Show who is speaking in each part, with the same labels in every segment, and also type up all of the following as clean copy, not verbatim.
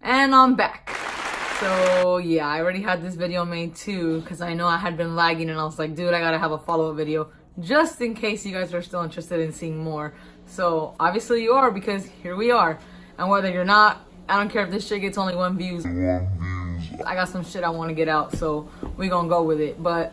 Speaker 1: And I'm back. So yeah, I already had this video made too because I know I had been lagging and I was like, dude, I gotta have a follow-up video just in case you guys are still interested in seeing more. So obviously you are, because here we are. And whether you're not, I don't care if this shit gets only 1 view. I got some shit I want to get out, so we gonna go with it. But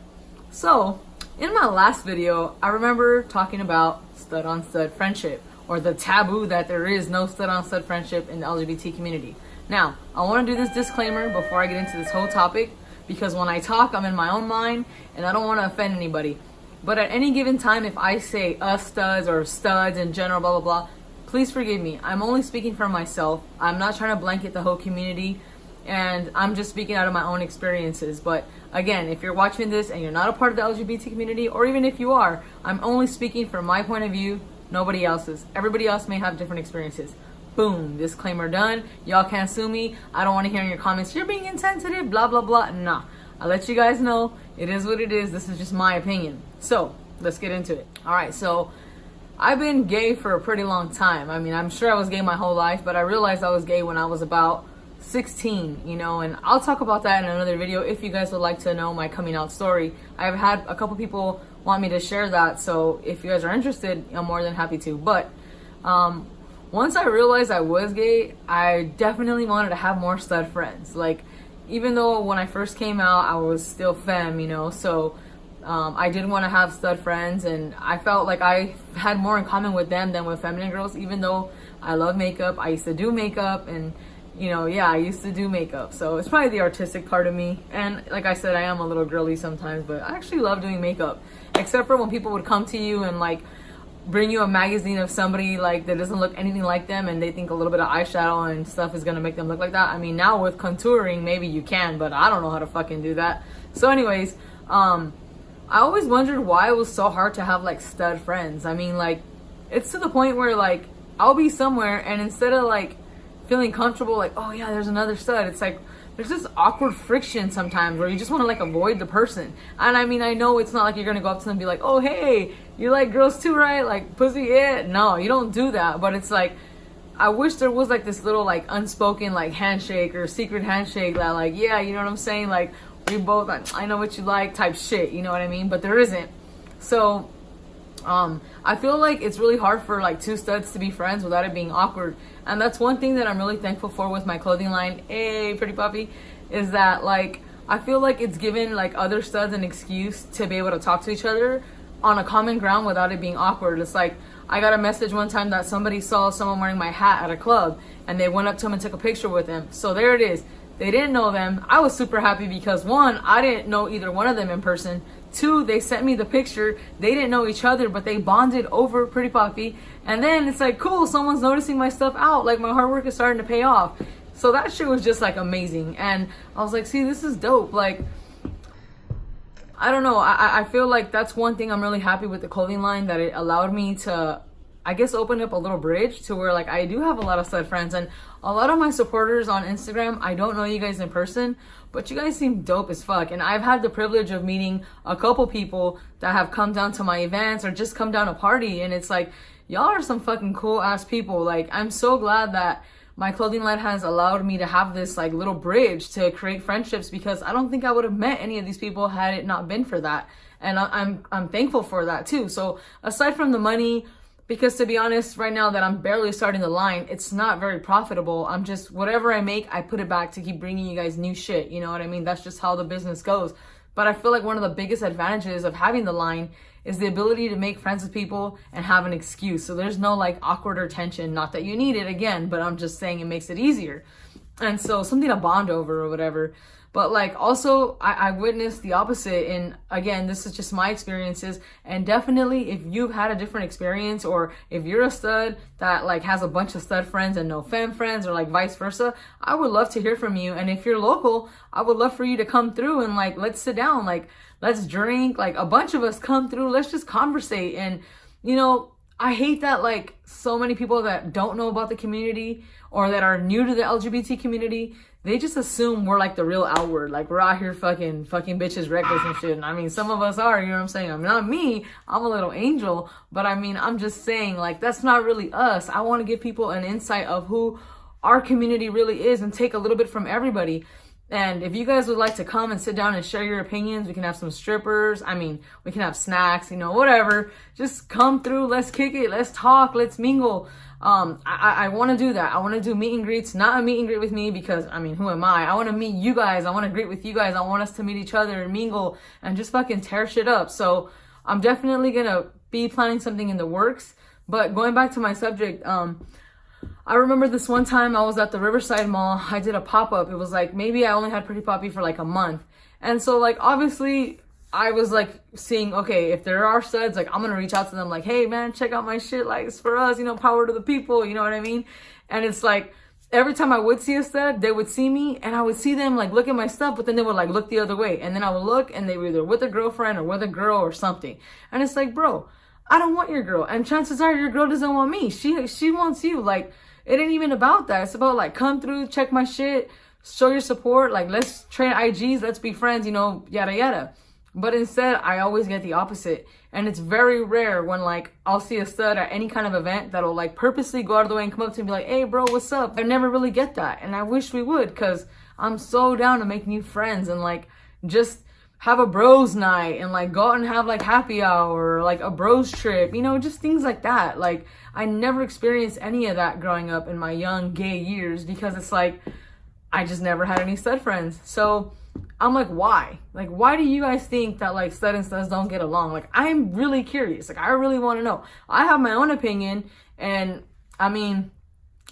Speaker 1: so in my last video, I remember talking about stud on stud friendship, or the taboo that there is no stud on stud friendship in the LGBT community. Now, I want to do this disclaimer before I get into this whole topic, because when I talk, I'm in my own mind and I don't want to offend anybody. But at any given time, if I say us studs or studs in general, blah, blah, blah, please forgive me. I'm only speaking for myself. I'm not trying to blanket the whole community, and I'm just speaking out of my own experiences. But again, if you're watching this and you're not a part of the LGBT community, or even if you are, I'm only speaking from my point of view, nobody else's. Everybody else may have different experiences. Boom, disclaimer done. Y'all can't sue me. I don't want to hear in your comments, you're being insensitive, blah, blah, blah. Nah, I'll let you guys know it is what it is. This is just my opinion. So let's get into it. All right, so I've been gay for a pretty long time. I mean, I'm sure I was gay my whole life, but I realized I was gay when I was about 16, you know, and I'll talk about that in another video if you guys would like to know my coming out story. I've had a couple people want me to share that, so if you guys are interested, I'm more than happy to. But once I realized I was gay, I definitely wanted to have more stud friends. Like, even though when I first came out, I was still femme, you know, so I did want to have stud friends, and I felt like I had more in common with them than with feminine girls, even though I love makeup. I used to do makeup, and, you know, yeah, I used to do makeup. So it's probably the artistic part of me. And like I said, I am a little girly sometimes, but I actually love doing makeup, except for when people would come to you and like bring you a magazine of somebody like that doesn't look anything like them, and they think a little bit of eyeshadow and stuff is gonna make them look like that. I mean, now with contouring maybe you can, but I don't know how to fucking do that. So anyways, I always wondered why it was so hard to have like stud friends. I mean, like, it's to the point where like I'll be somewhere and instead of like feeling comfortable like, oh yeah, there's another stud, it's like there's this awkward friction sometimes where you just want to like avoid the person. And I mean, I know it's not like you're gonna go up to them and be like, oh hey, you like girls too, right? Like pussy, yeah. No, you don't do that. But it's like, I wish there was like this little like unspoken like handshake or secret handshake that like, yeah, you know what I'm saying? Like we both, I know what you like type shit, you know what I mean? But there isn't. So I feel like it's really hard for like two studs to be friends without it being awkward. And that's one thing that I'm really thankful for with my clothing line, hey pretty puppy, is that like I feel like it's given like other studs an excuse to be able to talk to each other on a common ground without it being awkward. It's like, I got a message one time that somebody saw someone wearing my hat at a club and they went up to him and took a picture with him. So there it is. They didn't know them. I was super happy because one, I didn't know either one of them in person. Two, they sent me the picture. They didn't know each other, but they bonded over Pretty Poppy. And then it's like, cool, someone's noticing my stuff out. Like my hard work is starting to pay off. So that shit was just like amazing. And I was like, see, this is dope. Like, I don't know. I feel like that's one thing I'm really happy with the clothing line, that it allowed me to, I guess, open up a little bridge to where like I do have a lot of stud friends. And a lot of my supporters on Instagram, I don't know you guys in person, but you guys seem dope as fuck. And I've had the privilege of meeting a couple people that have come down to my events or just come down to party. And it's like, y'all are some fucking cool ass people. Like, I'm so glad that my clothing line has allowed me to have this like little bridge to create friendships, because I don't think I would have met any of these people had it not been for that. And I'm thankful for that too. So aside from the money, because to be honest, right now that I'm barely starting the line, it's not very profitable. I'm just, whatever I make, I put it back to keep bringing you guys new shit. You know what I mean? That's just how the business goes. But I feel like one of the biggest advantages of having the line is the ability to make friends with people and have an excuse. So there's no like awkward or tension. Not that you need it again, but I'm just saying it makes it easier. And so something to bond over or whatever. But like also I witnessed the opposite, and again, this is just my experiences, and definitely if you've had a different experience, or if you're a stud that like has a bunch of stud friends and no femme friends, or like vice versa, I would love to hear from you. And if you're local, I would love for you to come through and like let's sit down, like let's drink, like a bunch of us come through, let's just conversate. And you know, I hate that like so many people that don't know about the community or that are new to the LGBT community, they just assume we're like the real outward, like we're out here fucking bitches reckless and shit. And I mean, some of us are, you know what I'm saying? I'm not me, I'm a little angel, but I mean, I'm just saying like that's not really us. I want to give people an insight of who our community really is and take a little bit from everybody. And if you guys would like to come and sit down and share your opinions, we can have some strippers. I mean, we can have snacks, you know, whatever. Just come through. Let's kick it. Let's talk. Let's mingle. I want to do that. I want to do meet and greets, not a meet and greet with me because, I mean, who am I? I want to meet you guys. I want to greet with you guys. I want us to meet each other and mingle and just fucking tear shit up. So I'm definitely going to be planning something in the works. But going back to my subject, I remember this one time I was at the Riverside Mall. I did a pop-up. It was like, maybe I only had Pretty Poppy for like a month. And so like, obviously I was like seeing, okay, if there are studs, like I'm going to reach out to them like, hey man, check out my shit. Like it's for us, you know, power to the people. You know what I mean? And it's like, every time I would see a stud, they would see me and I would see them like look at my stuff, but then they would like look the other way. And then I would look and they were either with a girlfriend or with a girl or something. And it's like, bro, I don't want your girl. And chances are your girl doesn't want me. She wants you. Like, it ain't even about that. It's about like, come through, check my shit, show your support. Like, let's trade IGs, let's be friends, you know, yada, yada. But instead, I always get the opposite. And it's very rare when like, I'll see a stud at any kind of event that'll like purposely go out of the way and come up to me and be like, hey bro, what's up? I never really get that. And I wish we would, because I'm so down to make new friends and like, just have a bros night and like go out and have like happy hour or like a bros trip, you know, just things like that. Like I never experienced any of that growing up in my young gay years because it's like, I just never had any stud friends. So I'm like, why? Like, why do you guys think that like stud and studs don't get along? Like, I'm really curious. Like, I really want to know. I have my own opinion and I mean,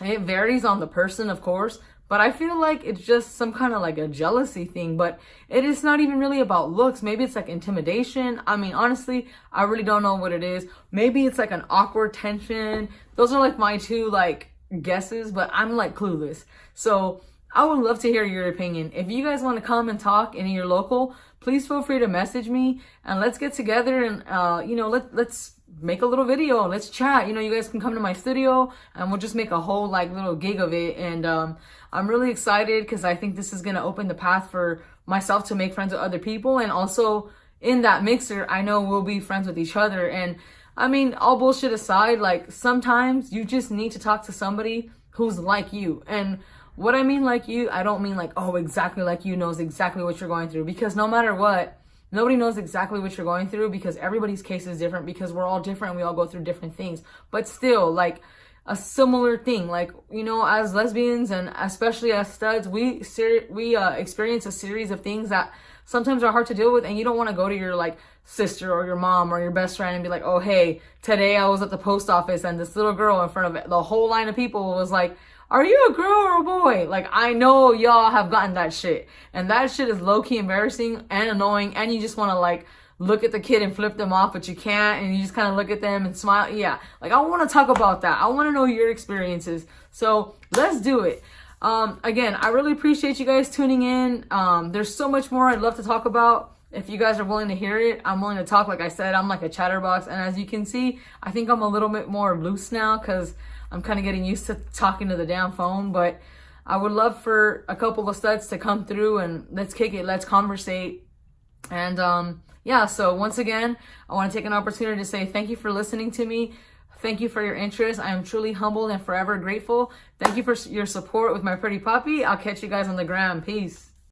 Speaker 1: it varies on the person, of course, but I feel like it's just some kind of like a jealousy thing, but it is not even really about looks. Maybe it's like intimidation. I mean, honestly, I really don't know what it is. Maybe it's like an awkward tension. Those are like my two like guesses, but I'm like clueless. So I would love to hear your opinion. If you guys want to come and talk in your local, please feel free to message me and let's get together and, you know, let's make a little video. Let's chat. You know, you guys can come to my studio and we'll just make a whole like little gig of it. And, I'm really excited because I think this is going to open the path for myself to make friends with other people. And also in that mixer, I know we'll be friends with each other. And I mean, all bullshit aside, like sometimes you just need to talk to somebody who's like you. And what I mean like you, I don't mean like, oh, exactly like you, knows exactly what you're going through. Because no matter what, nobody knows exactly what you're going through because everybody's case is different because we're all different. We all go through different things. But still, like a similar thing, like, you know, as lesbians and especially as studs, we experience a series of things that sometimes are hard to deal with. And you don't want to go to your like sister or your mom or your best friend and be like, oh, hey, today I was at the post office and this little girl in front of the whole line of people was like, are you a girl or a boy? Like, I know y'all have gotten that shit. And that shit is low-key embarrassing and annoying. And you just want to, like, look at the kid and flip them off, but you can't. And you just kind of look at them and smile. Yeah. Like, I want to talk about that. I want to know your experiences. So, let's do it. Again, I really appreciate you guys tuning in. There's so much more I'd love to talk about. If you guys are willing to hear it, I'm willing to talk. Like I said, I'm like a chatterbox. And as you can see, I think I'm a little bit more loose now because I'm kind of getting used to talking to the damn phone, but I would love for a couple of studs to come through and let's kick it, let's conversate. And yeah, so once again, I want to take an opportunity to say thank you for listening to me. Thank you for your interest. I am truly humbled and forever grateful. Thank you for your support with my pretty puppy. I'll catch you guys on the gram. Peace.